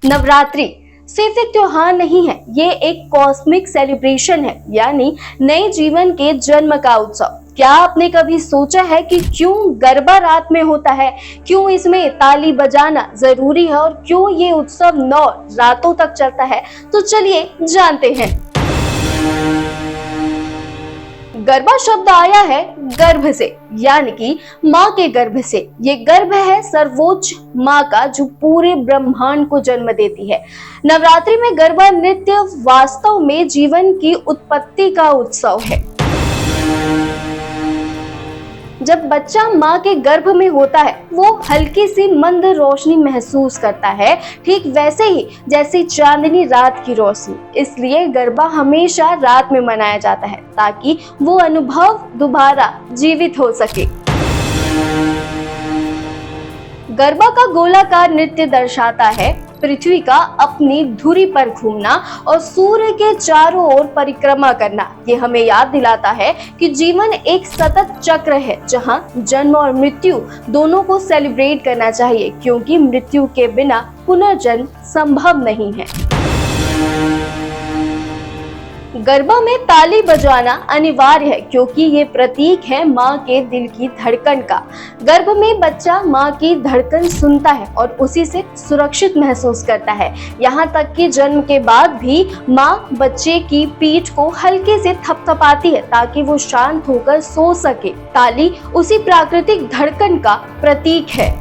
नवरात्रि सिर्फ एक त्योहार नहीं है, ये एक कॉस्मिक सेलिब्रेशन है, यानी नए जीवन के जन्म का उत्सव। क्या आपने कभी सोचा है कि क्यों गरबा रात में होता है, क्यों इसमें ताली बजाना जरूरी है और क्यों ये उत्सव 9 रातों तक चलता है? तो चलिए जानते हैं। गरबा शब्द आया है गर्भ से, यानी कि माँ के गर्भ से। ये गर्भ है सर्वोच्च माँ का, जो पूरे ब्रह्मांड को जन्म देती है। नवरात्रि में गरबा नृत्य वास्तव में जीवन की उत्पत्ति का उत्सव है। जब बच्चा माँ के गर्भ में होता है, वो हल्की सी मंद रोशनी महसूस करता है, ठीक वैसे ही जैसे चांदनी रात की रोशनी। इसलिए गरबा हमेशा रात में मनाया जाता है, ताकि वो अनुभव दोबारा जीवित हो सके। गरबा का गोलाकार नृत्य दर्शाता है पृथ्वी का अपनी धुरी पर घूमना और सूर्य के चारों ओर परिक्रमा करना। ये हमें याद दिलाता है कि जीवन एक सतत चक्र है, जहां जन्म और मृत्यु दोनों को सेलिब्रेट करना चाहिए, क्योंकि मृत्यु के बिना पुनर्जन्म संभव नहीं है। गरबा में ताली बजाना अनिवार्य है, क्योंकि ये प्रतीक है माँ के दिल की धड़कन का। गर्भ में बच्चा माँ की धड़कन सुनता है और उसी से सुरक्षित महसूस करता है। यहाँ तक कि जन्म के बाद भी माँ बच्चे की पीठ को हल्के से थपथपाती है, ताकि वो शांत होकर सो सके। ताली उसी प्राकृतिक धड़कन का प्रतीक है।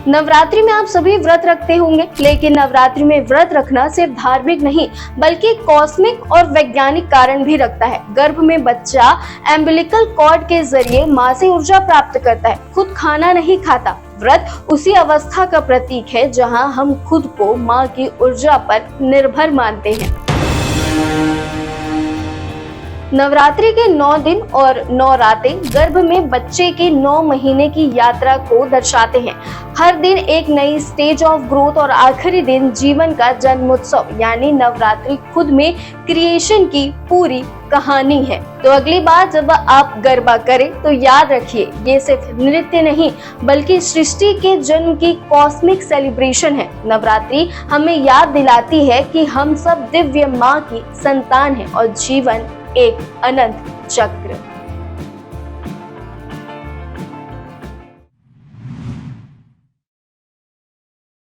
नवरात्रि में आप सभी व्रत रखते होंगे, लेकिन नवरात्रि में व्रत रखना सिर्फ धार्मिक नहीं, बल्कि कॉस्मिक और वैज्ञानिक कारण भी रखता है। गर्भ में बच्चा एम्बिलिकल कॉर्ड के जरिए माँ से ऊर्जा प्राप्त करता है, खुद खाना नहीं खाता। व्रत उसी अवस्था का प्रतीक है जहाँ हम खुद को माँ की ऊर्जा पर निर्भर मानते हैं। नवरात्रि के 9 दिन और 9 रातें गर्भ में बच्चे के 9 महीने की यात्रा को दर्शाते हैं। हर दिन एक नई स्टेज ऑफ ग्रोथ और आखिरी दिन जीवन का जन्मोत्सव, यानी नवरात्रि खुद में क्रिएशन की पूरी कहानी है। तो अगली बार जब आप गरबा करें तो याद रखिए, ये सिर्फ नृत्य नहीं, बल्कि सृष्टि के जन्म की कॉस्मिक सेलिब्रेशन है। नवरात्रि हमें याद दिलाती है कि हम सब दिव्य माँ की संतान हैं और जीवन एक अनंत चक्र।